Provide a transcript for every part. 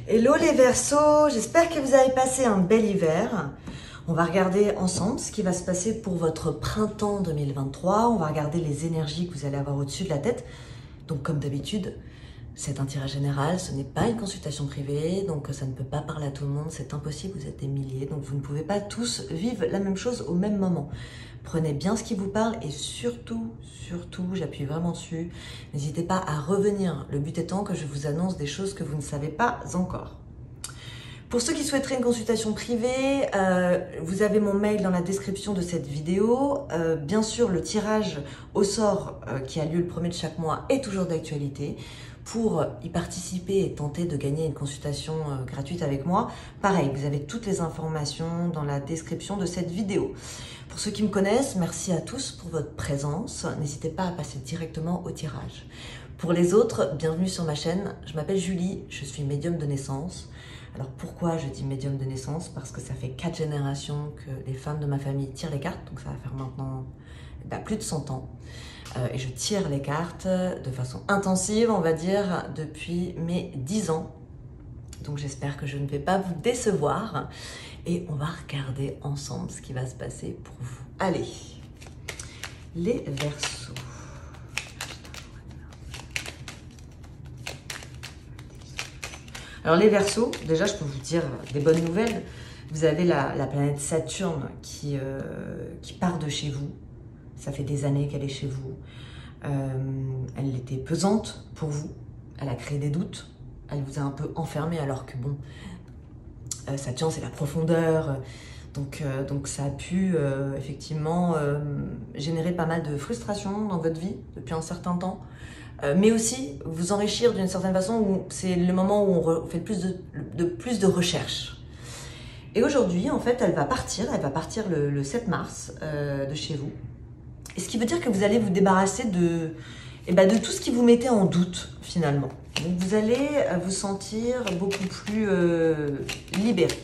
Hello les Verseaux, j'espère que vous avez passé un bel hiver. On va regarder ensemble ce qui va se passer pour votre printemps 2023. On va regarder les énergies que vous allez avoir au-dessus de la tête. Donc comme d'habitude, c'est un tirage général, ce n'est pas une consultation privée, donc ça ne peut pas parler à tout le monde, c'est impossible, vous êtes des milliers, donc vous ne pouvez pas tous vivre la même chose au même moment. Prenez bien ce qui vous parle et surtout, j'appuie vraiment dessus, n'hésitez pas à revenir. Le but étant que je vous annonce des choses que vous ne savez pas encore. Pour ceux qui souhaiteraient une consultation privée, vous avez mon mail dans la description de cette vidéo. Bien sûr, le tirage au sort qui a lieu le 1er de chaque mois est toujours d'actualité. Pour y participer et tenter de gagner une consultation gratuite avec moi, pareil, vous avez toutes les informations dans la description de cette vidéo. Pour ceux qui me connaissent, merci à tous pour votre présence. N'hésitez pas à passer directement au tirage. Pour les autres, bienvenue sur ma chaîne. Je m'appelle Julie, je suis médium de naissance. Alors pourquoi je dis médium de naissance? Parce que ça fait 4 générations que les femmes de ma famille tirent les cartes, donc ça va faire maintenant plus de 100 ans. Et je tire les cartes de façon intensive, on va dire, depuis mes 10 ans. Donc j'espère que je ne vais pas vous décevoir. Et on va regarder ensemble ce qui va se passer pour vous. Allez, les Verseaux. Alors les Verseaux, déjà je peux vous dire des bonnes nouvelles. Vous avez la planète Saturne qui part de chez vous. Ça fait des années qu'elle est chez vous. Elle était pesante pour vous. Elle a créé des doutes. Elle vous a un peu enfermé alors que bon, Saturne c'est la profondeur. Donc ça a pu effectivement générer pas mal de frustration dans votre vie depuis un certain temps. Mais aussi vous enrichir d'une certaine façon où c'est le moment où on fait plus de recherches. Et aujourd'hui, en fait, elle va partir le 7 mars de chez vous. Et ce qui veut dire que vous allez vous débarrasser de tout ce qui vous mettait en doute, finalement. Donc vous allez vous sentir beaucoup plus libéré.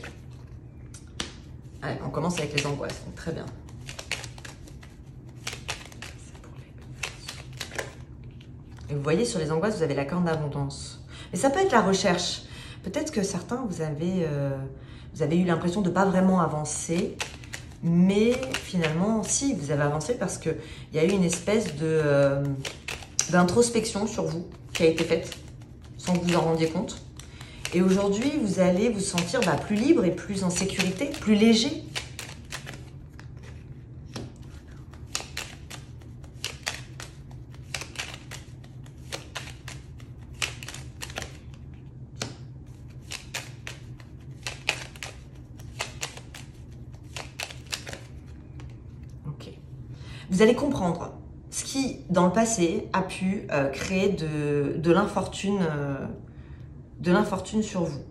Allez, on commence avec les angoisses, donc très bien. Et vous voyez, sur les angoisses, vous avez la corne d'abondance. Mais ça peut être la recherche. Peut-être que certains, vous avez eu l'impression de ne pas vraiment avancer. Mais finalement, si, vous avez avancé parce qu'il y a eu une espèce d'introspection sur vous qui a été faite sans que vous en rendiez compte. Et aujourd'hui, vous allez vous sentir plus libre et plus en sécurité, plus léger. Vous allez comprendre ce qui, dans le passé, a pu créer de l'infortune sur vous.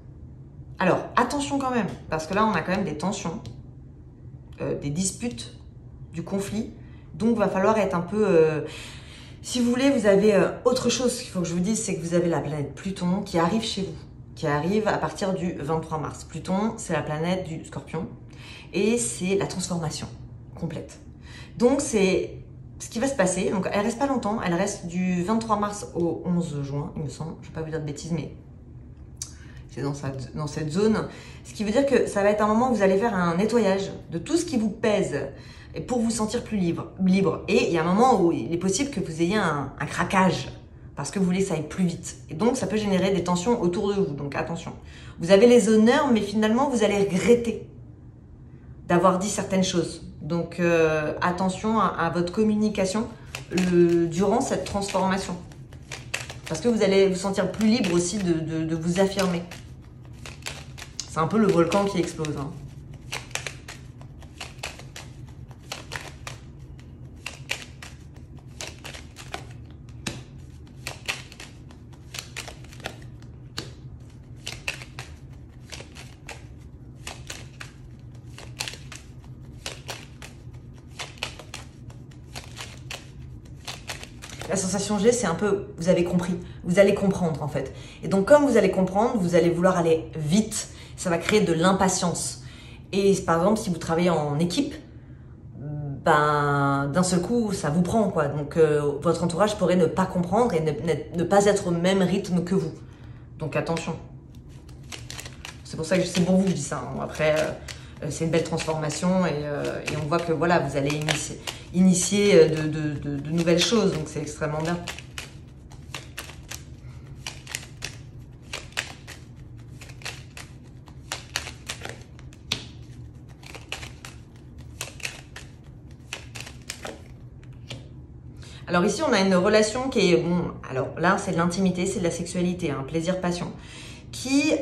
Alors, attention quand même, parce que là, on a quand même des tensions, des disputes, du conflit. Donc, il va falloir être un peu... si vous voulez, vous avez autre chose qu'il faut que je vous dise, c'est que vous avez la planète Pluton qui arrive chez vous, qui arrive à partir du 23 mars. Pluton, c'est la planète du Scorpion et c'est la transformation complète. Donc, c'est ce qui va se passer. Donc, elle reste pas longtemps. Elle reste du 23 mars au 11 juin, il me semble. Je ne vais pas vous dire de bêtises, mais c'est dans cette zone. Ce qui veut dire que ça va être un moment où vous allez faire un nettoyage de tout ce qui vous pèse et pour vous sentir plus libre. Et il y a un moment où il est possible que vous ayez un craquage parce que vous voulez que ça aille plus vite. Et donc, ça peut générer des tensions autour de vous. Donc, attention. Vous avez les honneurs, mais finalement, vous allez regretter d'avoir dit certaines choses. Donc, attention à votre communication durant cette transformation. Parce que vous allez vous sentir plus libre aussi de vous affirmer. C'est un peu le volcan qui explose. Hein. La sensation G, c'est un peu, vous avez compris, vous allez comprendre en fait. Et donc comme vous allez comprendre, vous allez vouloir aller vite, ça va créer de l'impatience. Et par exemple, si vous travaillez en équipe, d'un seul coup, ça vous prend quoi. Donc votre entourage pourrait ne pas comprendre et ne pas être au même rythme que vous. Donc attention. C'est pour ça que c'est pour vous que je dis ça. Hein. Après, c'est une belle transformation et on voit que voilà, vous allez initier de nouvelles choses, donc c'est extrêmement bien. Alors ici, on a une relation qui est, bon, alors là, c'est de l'intimité, c'est de la sexualité, hein, plaisir, passion, qui,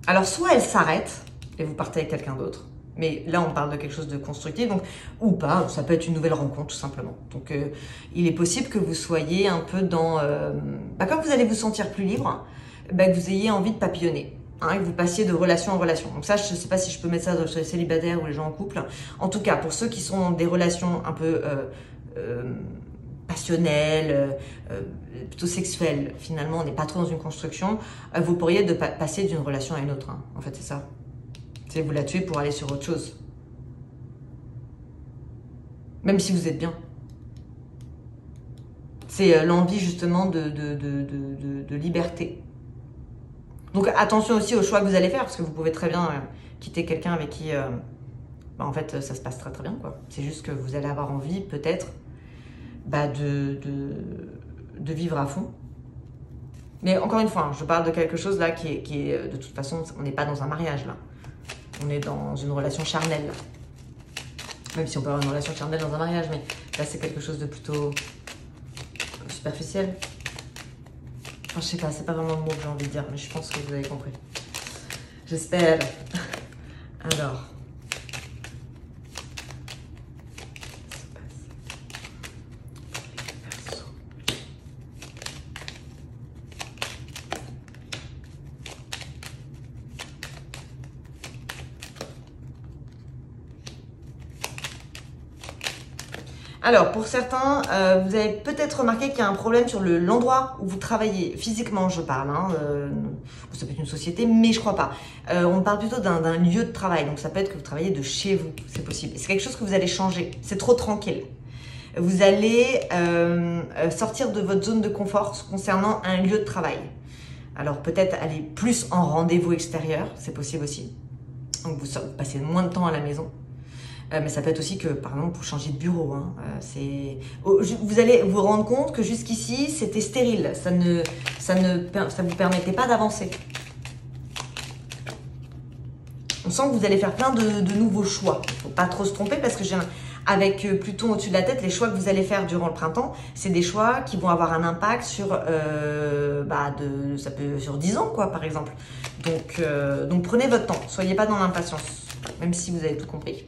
alors soit elle s'arrête et vous partez avec quelqu'un d'autre, mais là, on parle de quelque chose de constructif, donc, ou pas, ça peut être une nouvelle rencontre, tout simplement. Donc, il est possible que vous soyez un peu dans, comme vous allez vous sentir plus libre, que vous ayez envie de papillonner. Hein, que vous passiez de relation en relation. Donc ça, je ne sais pas si je peux mettre ça sur les célibataires ou les gens en couple. En tout cas, pour ceux qui sont dans des relations un peu passionnelles, plutôt sexuelles, finalement, on n'est pas trop dans une construction, vous pourriez passer d'une relation à une autre. Hein. En fait, c'est ça. C'est vous la tuer pour aller sur autre chose. Même si vous êtes bien. C'est l'envie justement de liberté. Donc attention aussi au choix que vous allez faire, parce que vous pouvez très bien quitter quelqu'un avec qui, en fait, ça se passe très très bien, quoi. C'est juste que vous allez avoir envie, peut-être, de vivre à fond. Mais encore une fois, hein, je parle de quelque chose là qui est de toute façon, on n'est pas dans un mariage là. On est dans une relation charnelle. Là. Même si on peut avoir une relation charnelle dans un mariage, mais là c'est quelque chose de plutôt superficiel. Enfin, je sais pas, c'est pas vraiment le mot que j'ai envie de dire, mais je pense que vous avez compris. J'espère. Alors. Alors, pour certains, vous avez peut-être remarqué qu'il y a un problème sur l'endroit où vous travaillez. Physiquement, je parle. Hein, ça peut être une société, mais je crois pas. On parle plutôt d'un lieu de travail. Donc, ça peut être que vous travaillez de chez vous. C'est possible. C'est quelque chose que vous allez changer. C'est trop tranquille. Vous allez sortir de votre zone de confort concernant un lieu de travail. Alors, peut-être aller plus en rendez-vous extérieur. C'est possible aussi. Donc, vous passez moins de temps à la maison. Mais ça peut être aussi que, par exemple, vous changez de bureau. Hein. Vous allez vous rendre compte que jusqu'ici, c'était stérile. Ça vous permettait pas d'avancer. On sent que vous allez faire plein de nouveaux choix. Il ne faut pas trop se tromper parce que avec Pluton au-dessus de la tête, les choix que vous allez faire durant le printemps, c'est des choix qui vont avoir un impact sur, ça peut, sur 10 ans, quoi, par exemple. Donc prenez votre temps. Soyez pas dans l'impatience, même si vous avez tout compris.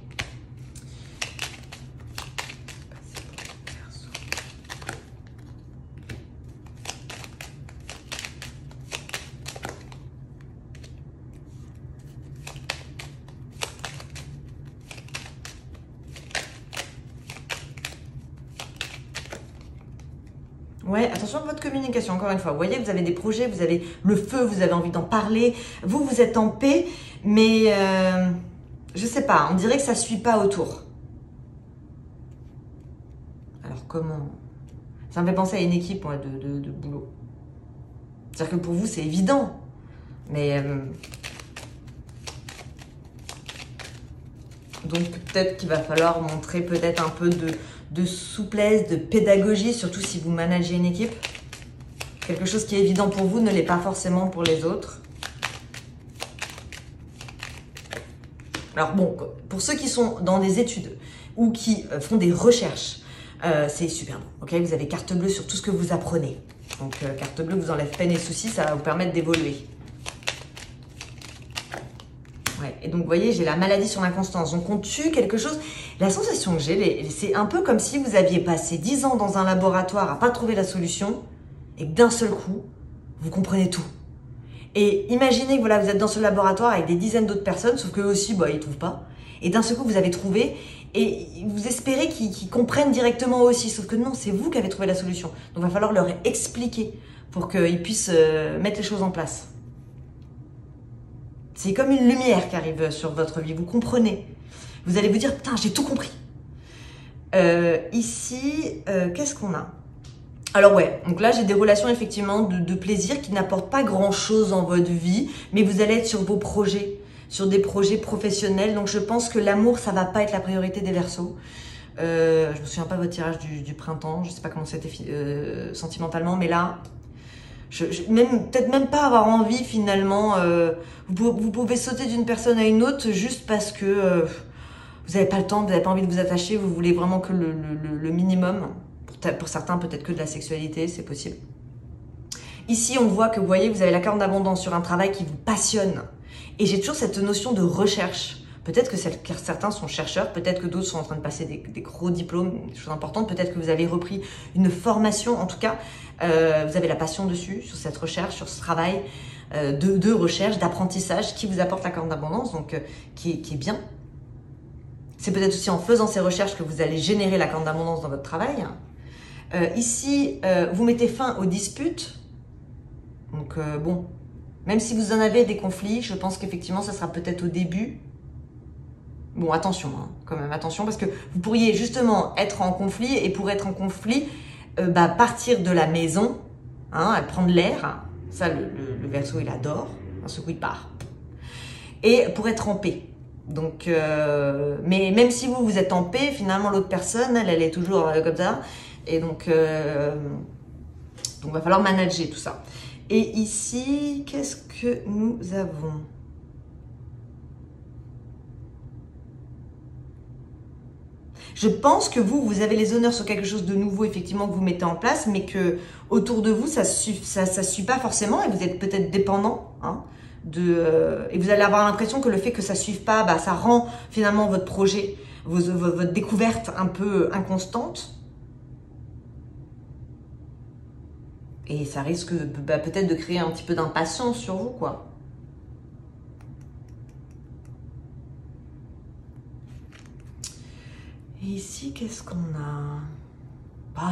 Ouais, attention à votre communication, encore une fois. Vous voyez, vous avez des projets, vous avez le feu, vous avez envie d'en parler. Vous êtes en paix, mais je sais pas, on dirait que ça suit pas autour. Alors comment? Ça me fait penser à une équipe ouais, de boulot. C'est-à-dire que pour vous, c'est évident, mais donc peut-être qu'il va falloir montrer peut-être un peu de souplesse, de pédagogie, surtout si vous managez une équipe. Quelque chose qui est évident pour vous ne l'est pas forcément pour les autres. Alors bon, pour ceux qui sont dans des études ou qui font des recherches, c'est super bon. Okay, vous avez carte bleue sur tout ce que vous apprenez. Donc carte bleue vous enlève peine et soucis, ça va vous permettre d'évoluer. Ouais, et donc vous voyez, j'ai la maladie sur l'inconstance. Donc on tue quelque chose. La sensation que j'ai, c'est un peu comme si vous aviez passé 10 ans dans un laboratoire à pas trouver la solution et que d'un seul coup, vous comprenez tout. Et imaginez que voilà, vous êtes dans ce laboratoire avec des dizaines d'autres personnes, sauf qu'eux aussi, ils ne trouvent pas. Et d'un seul coup, vous avez trouvé et vous espérez qu'ils comprennent directement aussi. Sauf que non, c'est vous qui avez trouvé la solution. Donc il va falloir leur expliquer pour qu'ils puissent mettre les choses en place. C'est comme une lumière qui arrive sur votre vie, vous comprenez. Vous allez vous dire, putain, j'ai tout compris. Ici, qu'est-ce qu'on a? Alors ouais, donc là j'ai des relations effectivement de plaisir qui n'apportent pas grand chose dans votre vie, mais vous allez être sur vos projets, sur des projets professionnels. Donc je pense que l'amour, ça va pas être la priorité des Verseaux. Je me souviens pas de votre tirage du printemps, je sais pas comment c'était sentimentalement, mais là, peut-être même pas avoir envie finalement. Vous pouvez sauter d'une personne à une autre juste parce que vous n'avez pas le temps, vous n'avez pas envie de vous attacher, vous voulez vraiment que le minimum. Pour certains, peut-être que de la sexualité, c'est possible. Ici, on voit que, vous voyez, vous avez la carte d'abondance sur un travail qui vous passionne. Et j'ai toujours cette notion de recherche. Peut-être que certains sont chercheurs, peut-être que d'autres sont en train de passer des gros diplômes, des choses importantes. Peut-être que vous avez repris une formation. En tout cas, vous avez la passion dessus, sur cette recherche, sur ce travail de recherche, d'apprentissage qui vous apporte la carte d'abondance, donc qui est bien. C'est peut-être aussi en faisant ces recherches que vous allez générer la carte d'abondance dans votre travail. Ici, vous mettez fin aux disputes. Donc bon, même si vous en avez des conflits, je pense qu'effectivement, ça sera peut-être au début. Bon, attention, hein, quand même, attention, parce que vous pourriez justement être en conflit, et pour être en conflit, partir de la maison, hein, prendre l'air. Ça, le Verseau, il adore. D'un seul coup, il part. Et pour être en paix. Donc, mais même si vous êtes en paix, finalement, l'autre personne, elle est toujours comme ça. Et donc, va falloir manager tout ça. Et ici, qu'est-ce que nous avons? Je pense que vous avez les honneurs sur quelque chose de nouveau, effectivement, que vous mettez en place, mais que autour de vous, ça suit pas forcément, et vous êtes peut-être dépendant, hein, et vous allez avoir l'impression que le fait que ça suive pas, ça rend finalement votre projet, votre découverte un peu inconstante. Et ça risque peut-être de créer un petit peu d'impatience sur vous, quoi. Et ici, qu'est-ce qu'on a?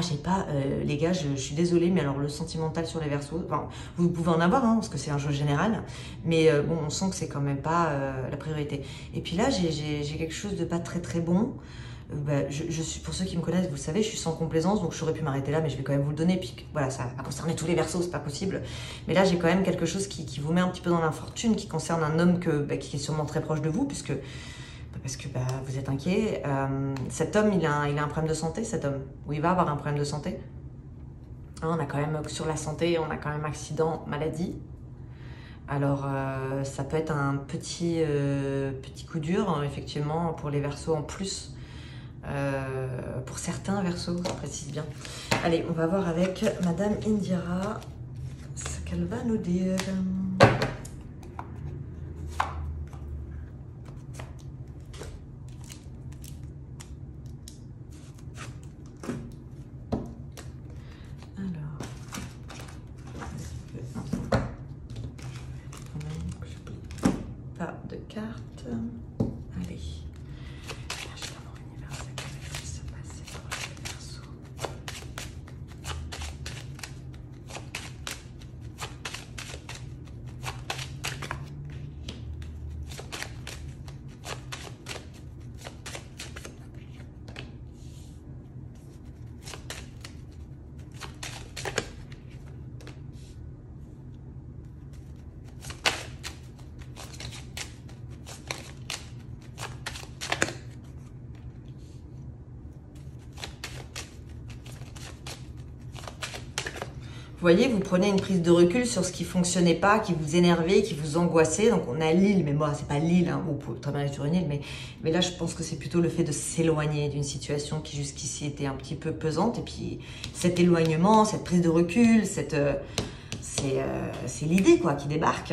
J'ai pas... les gars, je suis désolée, mais alors le sentimental sur les Verseaux, enfin, vous pouvez en avoir, hein, parce que c'est un jeu général, mais bon, on sent que c'est quand même pas la priorité. Et puis là, j'ai quelque chose de pas très très bon. Je suis, pour ceux qui me connaissent, vous le savez, je suis sans complaisance, donc j'aurais pu m'arrêter là, mais je vais quand même vous le donner. Puis voilà, ça va concerner tous les Verseaux, c'est pas possible. Mais là, j'ai quand même quelque chose qui vous met un petit peu dans l'infortune, qui concerne un homme qui est sûrement très proche de vous, parce que vous êtes inquiet. Cet homme, il a un problème de santé, cet homme, ou il va avoir un problème de santé. On a quand même, sur la santé, on a quand même accident, maladie. Alors, ça peut être un petit coup dur, hein, effectivement, pour les Verseaux en plus. Pour certains Verseaux, ça précise bien. Allez, on va voir avec Madame Indira ce qu'elle va nous dire. Pas de carte. Allez. Vous voyez, vous prenez une prise de recul sur ce qui ne fonctionnait pas, qui vous énervait, qui vous angoissait. Donc on a l'île, mais moi, c'est pas l'île, hein, vous pouvez très bien aller sur une île, mais là, je pense que c'est plutôt le fait de s'éloigner d'une situation qui jusqu'ici était un petit peu pesante. Et puis cet éloignement, cette prise de recul, c'est l'idée quoi qui débarque.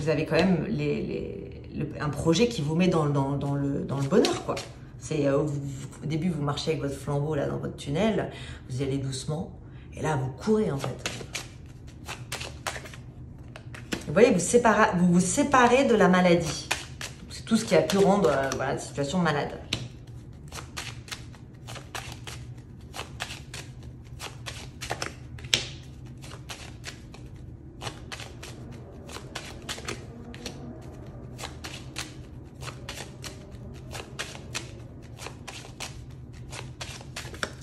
Vous avez quand même un projet qui vous met dans le bonheur, quoi. Au début, vous marchez avec votre flambeau là dans votre tunnel, vous y allez doucement. Et là, vous courez, en fait. Vous voyez, vous vous séparez de la maladie. C'est tout ce qui a pu rendre la situation malade.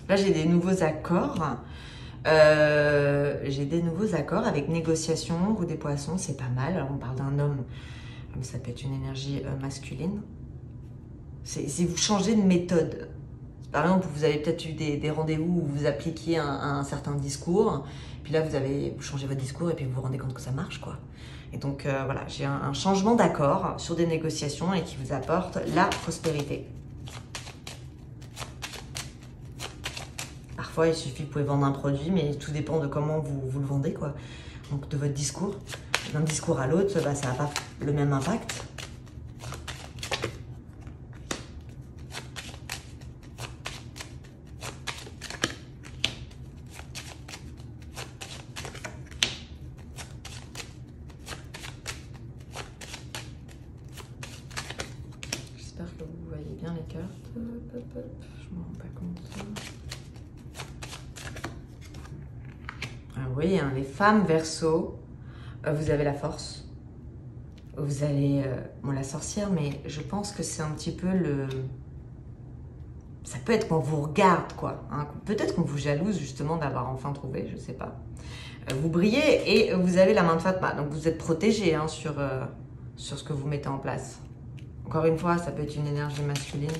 Là, j'ai des nouveaux accords. J'ai des nouveaux accords avec négociation, roue des poissons, c'est pas mal. Alors, on parle d'un homme, ça peut être une énergie masculine. Si vous changez de méthode, par exemple, vous avez peut-être eu des rendez-vous où vous appliquiez un certain discours, puis là vous changez votre discours et puis vous vous rendez compte que ça marche, quoi. Et donc voilà, j'ai un changement d'accord sur des négociations et qui vous apporte la prospérité. Parfois, il suffit, vous pouvez vendre un produit, mais tout dépend de comment vous le vendez, quoi. Donc de votre discours. D'un discours à l'autre, bah, ça n'a pas le même impact. J'espère que vous voyez bien les cartes. Hop, hop, hop. Je ne me rends pas compte. Ah oui, hein, les femmes Verseau, vous avez la force. Vous allez... bon, la sorcière, mais je pense que c'est un petit peu le... Ça peut être qu'on vous regarde, quoi. Hein. Peut-être qu'on vous jalouse, justement, d'avoir enfin trouvé, je sais pas. Vous brillez et vous avez la main de Fatma. Donc, vous êtes protégé hein, sur ce que vous mettez en place. Encore une fois, ça peut être une énergie masculine.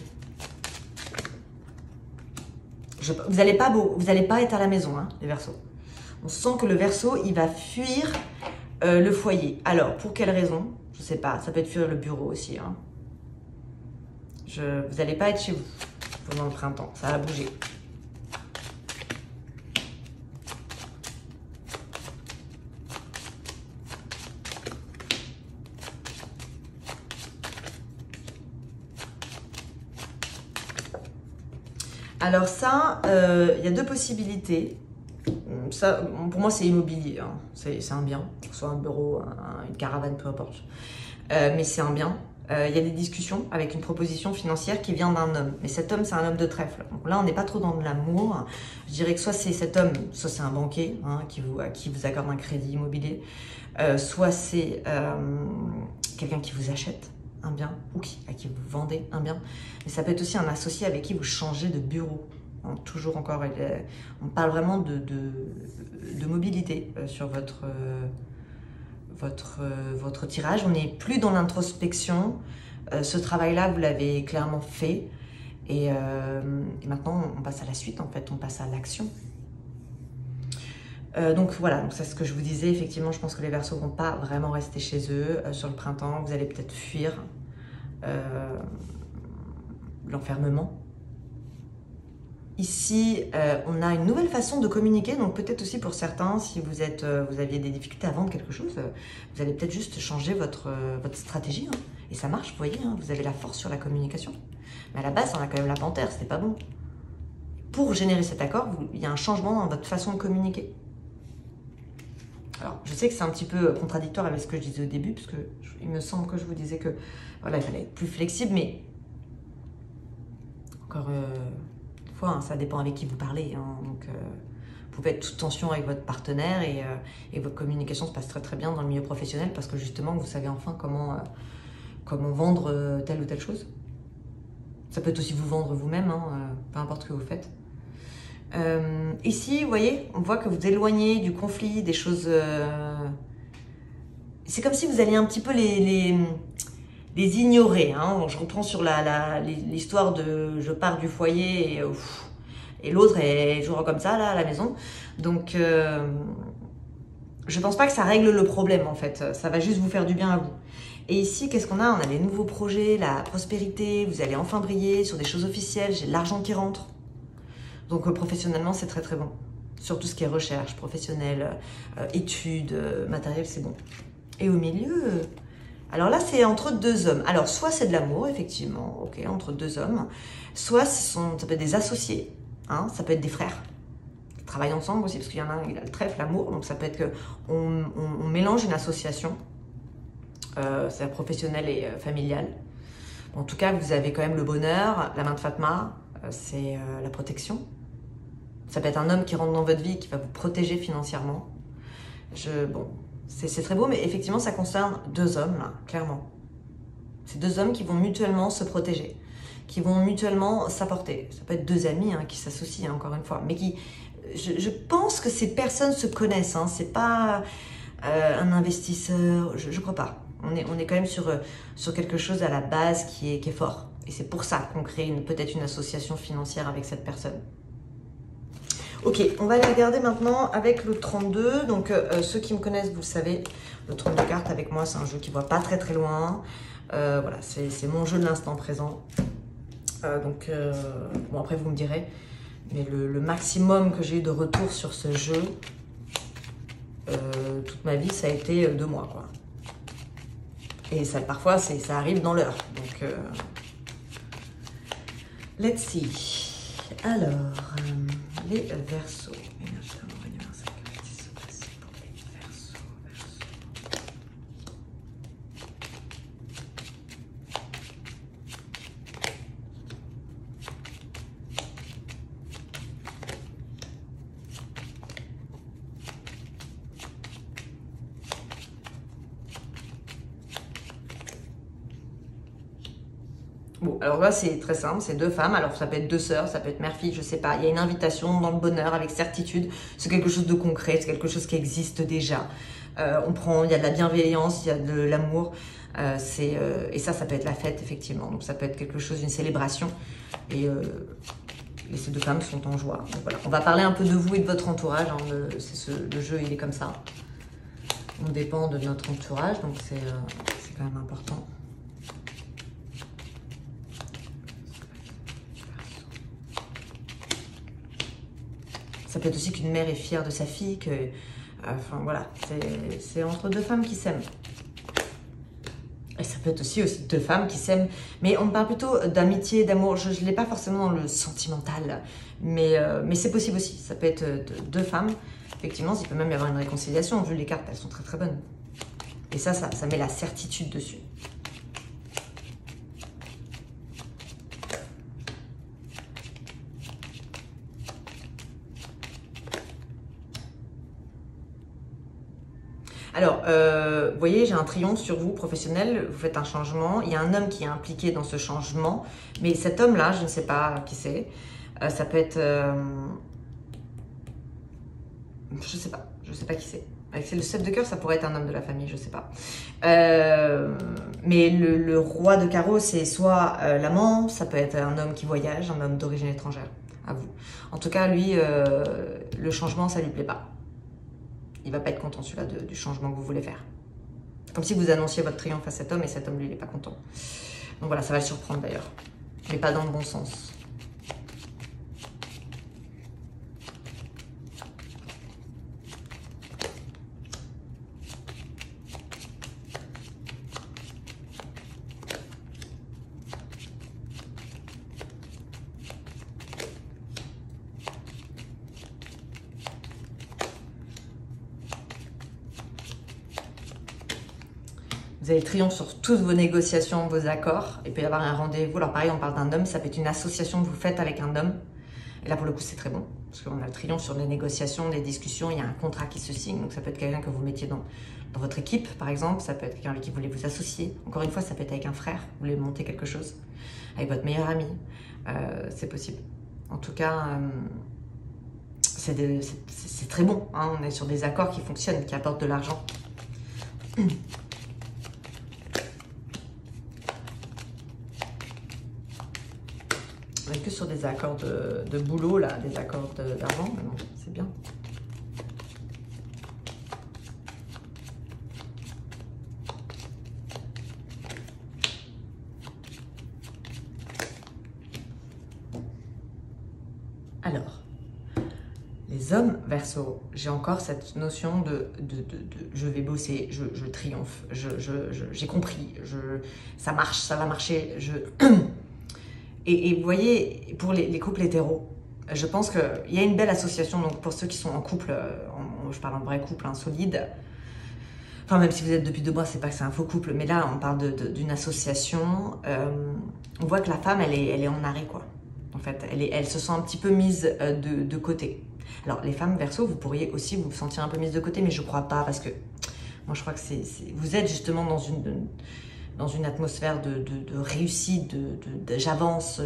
Vous n'allez pas être à la maison, hein, les Verseaux. On sent que le Verseau, il va fuir le foyer. Alors, pour quelle raison? Je ne sais pas. Ça peut être fuir le bureau aussi. Hein. Vous n'allez pas être chez vous pendant le printemps. Ça va bouger. Alors ça, il y a deux possibilités. Ça, pour moi, c'est immobilier. Hein. C'est un bien, soit un bureau, une caravane, peu importe. Mais c'est un bien. Il y a des discussions avec une proposition financière qui vient d'un homme. Mais cet homme, c'est un homme de trèfle. Donc là, on n'est pas trop dans de l'amour. Je dirais que soit c'est cet homme, soit c'est un banquier hein, à qui vous accorde un crédit immobilier. Soit c'est quelqu'un qui vous achète un bien ou à qui vous vendez un bien. Mais ça peut être aussi un associé avec qui vous changez de bureau. Hein, toujours encore, on parle vraiment de mobilité sur votre tirage. On n'est plus dans l'introspection. Ce travail-là, vous l'avez clairement fait. Et maintenant, on passe à la suite, en fait. On passe à l'action. Donc voilà, donc c'est ce que je vous disais. Effectivement, je pense que les Verseaux ne vont pas vraiment rester chez eux sur le printemps. Vous allez peut-être fuir l'enfermement. Ici, on a une nouvelle façon de communiquer, donc peut-être aussi pour certains, si vous aviez des difficultés à vendre quelque chose, vous allez peut-être juste changer votre stratégie. Hein, et ça marche, vous voyez, hein, vous avez la force sur la communication. Mais à la base, on a quand même la panthère, c'était pas bon. Pour générer cet accord, il y a un changement dans votre façon de communiquer. Alors, je sais que c'est un petit peu contradictoire avec ce que je disais au début, parce que il me semble que je vous disais que voilà, il fallait être plus flexible, mais encore une fois, hein, ça dépend avec qui vous parlez. Hein, donc, vous pouvez être sous tension avec votre partenaire et votre communication se passe très très bien dans le milieu professionnel parce que justement, vous savez enfin comment vendre telle ou telle chose. Ça peut aussi vous vendre vous-même, hein, peu importe ce que vous faites. Ici, vous voyez, on voit que vous éloignez du conflit, des choses... C'est comme si vous alliez un petit peu les ignorer. Hein. Je reprends sur l'histoire de je pars du foyer et l'autre est toujours comme ça, là, à la maison. Donc, je pense pas que ça règle le problème, en fait. Ça va juste vous faire du bien à vous. Et ici, qu'est-ce qu'on a? On a les nouveaux projets, la prospérité, vous allez enfin briller sur des choses officielles, j'ai de l'argent qui rentre. Donc professionnellement, c'est très très bon. Sur tout ce qui est recherche professionnelle, études, matériel, c'est bon. Et au milieu, alors là, c'est entre deux hommes. Alors, soit c'est de l'amour, effectivement, ok, entre deux hommes. Soit ça peut être des associés, hein, ça peut être des frères. Ils travaillent ensemble aussi, parce qu'il y en a un, il a le trèfle, l'amour. Donc ça peut être qu'on mélange une association, c'est professionnelle et familiale. En tout cas, vous avez quand même le bonheur, la main de Fatma, c'est la protection. Ça peut être un homme qui rentre dans votre vie, qui va vous protéger financièrement. Bon, c'est très beau, mais effectivement, ça concerne deux hommes, là, clairement. C'est deux hommes qui vont mutuellement se protéger, qui vont mutuellement s'apporter. Ça peut être deux amis hein, qui s'associent, hein, encore une fois, mais je pense que ces personnes se connaissent, hein. C'est pas un investisseur, je crois pas. On est quand même sur quelque chose à la base qui est fort. Et c'est pour ça qu'on crée peut-être une association financière avec cette personne. Ok, on va aller regarder maintenant avec le 32. Donc, ceux qui me connaissent, vous le savez, le 32 cartes avec moi, c'est un jeu qui ne voit pas très très loin. Voilà, c'est mon jeu de l'instant présent. Bon, après, vous me direz. Mais le maximum que j'ai eu de retour sur ce jeu, toute ma vie, ça a été 2 mois, quoi. Et ça, parfois, ça arrive dans l'heure. Donc, let's see. Alors, les Verseaux. Bon, alors là, c'est très simple, c'est 2 femmes. Alors, ça peut être 2 sœurs, ça peut être mère-fille, je sais pas. Il y a une invitation dans le bonheur avec certitude. C'est quelque chose de concret, c'est quelque chose qui existe déjà. Il y a de la bienveillance, il y a de l'amour. Et ça peut être la fête, effectivement. Donc, ça peut être quelque chose, une célébration. Et ces 2 femmes sont en joie. Donc, voilà. On va parler un peu de vous et de votre entourage. Hein. Le jeu, il est comme ça. On dépend de notre entourage, donc c'est quand même important. Ça peut être aussi qu'une mère est fière de sa fille, enfin voilà, c'est entre 2 femmes qui s'aiment. Et ça peut être aussi 2 femmes qui s'aiment, mais on parle plutôt d'amitié, d'amour. Je ne l'ai pas forcément dans le sentimental, mais c'est possible aussi. Ça peut être 2 femmes, effectivement, il peut même y avoir une réconciliation. Vu les cartes, elles sont très très bonnes. Et ça met la certitude dessus. Alors, vous voyez, j'ai un triomphe sur vous, professionnel, vous faites un changement, il y a un homme qui est impliqué dans ce changement, mais cet homme-là, je ne sais pas qui c'est, ça peut être... je sais pas qui c'est. C'est le 7 de cœur, ça pourrait être un homme de la famille, je sais pas. Mais le roi de carreau, c'est soit l'amant, ça peut être un homme qui voyage, un homme d'origine étrangère, à vous. En tout cas, lui, le changement, ça lui plaît pas. Il va pas être content, celui-là, du changement que vous voulez faire. Comme si vous annonciez votre triomphe à cet homme et cet homme, lui, il n'est pas content. Donc voilà, ça va le surprendre d'ailleurs. Mais pas dans le bon sens. Vous avez le triomphe sur toutes vos négociations, vos accords. Il peut y avoir un rendez-vous. Alors pareil, on parle d'un homme, ça peut être une association que vous faites avec un homme. Et là, pour le coup, c'est très bon. Parce qu'on a le triomphe sur les négociations, les discussions. Il y a un contrat qui se signe. Donc ça peut être quelqu'un que vous mettiez dans votre équipe, par exemple. Ça peut être quelqu'un avec qui vous voulez vous associer. Encore une fois, ça peut être avec un frère. Vous voulez monter quelque chose. Avec votre meilleur ami. C'est possible. En tout cas, c'est très bon. Hein. On est sur des accords qui fonctionnent, qui apportent de l'argent. On n'est que sur des accords de boulot, là, des accords d'argent, mais non, c'est bien. Alors, les hommes Verseau, j'ai encore cette notion de je vais bosser, je triomphe, j'ai compris, ça marche, ça va marcher, Et vous voyez, pour les couples hétéros, je pense qu'il y a une belle association. Donc pour ceux qui sont en couple, je parle en vrai couple, solide. Enfin, même si vous êtes depuis 2 mois, c'est pas que c'est un faux couple, mais là, on parle d'une association. On voit que la femme, elle est en arrêt, quoi. En fait, elle se sent un petit peu mise de côté. Alors, les femmes Verseau, vous pourriez aussi vous sentir un peu mise de côté, mais je crois pas, parce que moi, je crois que vous êtes justement dans une atmosphère de réussite, j'avance,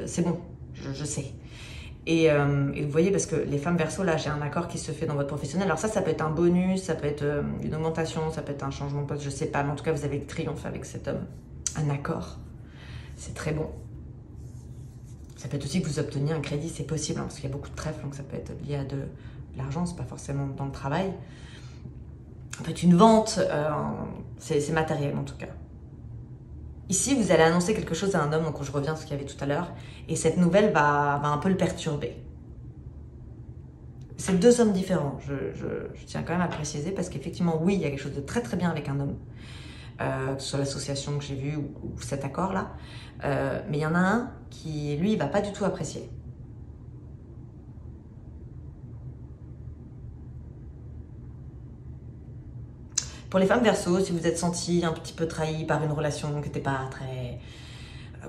c'est bon, je sais. Et vous voyez, parce que les femmes Verseau, là, j'ai un accord qui se fait dans votre professionnel. Alors ça peut être un bonus, ça peut être une augmentation, ça peut être un changement de poste, je sais pas. Mais en tout cas, vous avez le triomphe avec cet homme. Un accord. C'est très bon. Ça peut être aussi que vous obteniez un crédit, c'est possible, hein, parce qu'il y a beaucoup de trèfles, donc ça peut être lié à de l'argent, c'est pas forcément dans le travail. Ça peut être une vente, c'est matériel en tout cas. Ici, vous allez annoncer quelque chose à un homme, donc je reviens à ce qu'il y avait tout à l'heure, et cette nouvelle va un peu le perturber. C'est deux hommes différents, je tiens quand même à préciser, parce qu'effectivement, oui, il y a quelque chose de très très bien avec un homme, que ce soit l'association que j'ai vue ou cet accord-là, mais il y en a un qui, lui, il va pas du tout apprécier. Pour les femmes Verseau, si vous êtes senti un petit peu trahi par une relation qui n'était pas très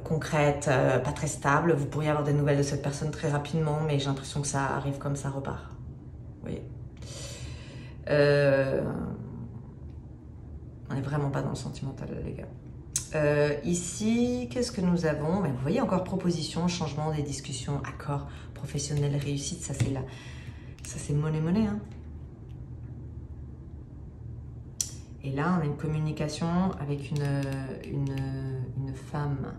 concrète, pas très stable, vous pourriez avoir des nouvelles de cette personne très rapidement, mais j'ai l'impression que ça arrive comme ça repart. Vous voyez. On n'est vraiment pas dans le sentimental, les gars. Ici, qu'est-ce que nous avons? Vous voyez, encore proposition, changement des discussions, accord, professionnel, réussite, ça c'est là. Ça c'est monnaie, hein. Et là, on a une communication avec une femme.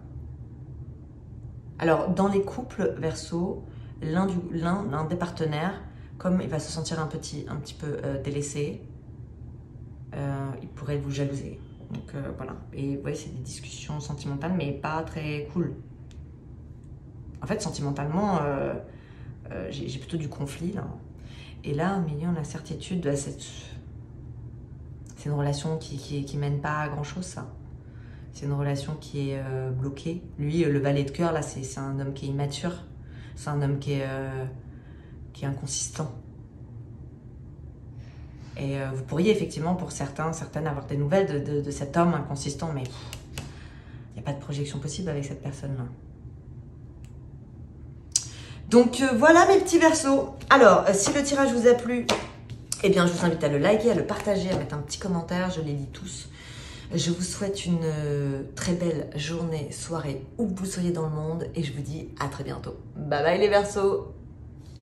Alors, dans les couples Verseau, l'un des partenaires, comme il va se sentir un petit peu délaissé, il pourrait vous jalouser. Donc voilà. Et vous voyez, c'est des discussions sentimentales, mais pas très cool. En fait, sentimentalement, j'ai plutôt du conflit là. Et là, au milieu, on a la certitude de cette... C'est une relation qui mène pas à grand chose, ça. C'est une relation qui est bloquée. Lui, le valet de cœur, là, c'est un homme qui est immature. C'est un homme qui est inconsistant. Et vous pourriez effectivement, pour certaines, avoir des nouvelles de cet homme inconsistant, mais il n'y a pas de projection possible avec cette personne-là. Donc voilà mes petits Verseaux. Alors, si le tirage vous a plu, eh bien, je vous invite à le liker, à le partager, à mettre un petit commentaire. Je les lis tous. Je vous souhaite une très belle journée, soirée, où que vous soyez dans le monde. Et je vous dis à très bientôt. Bye bye les Verseaux.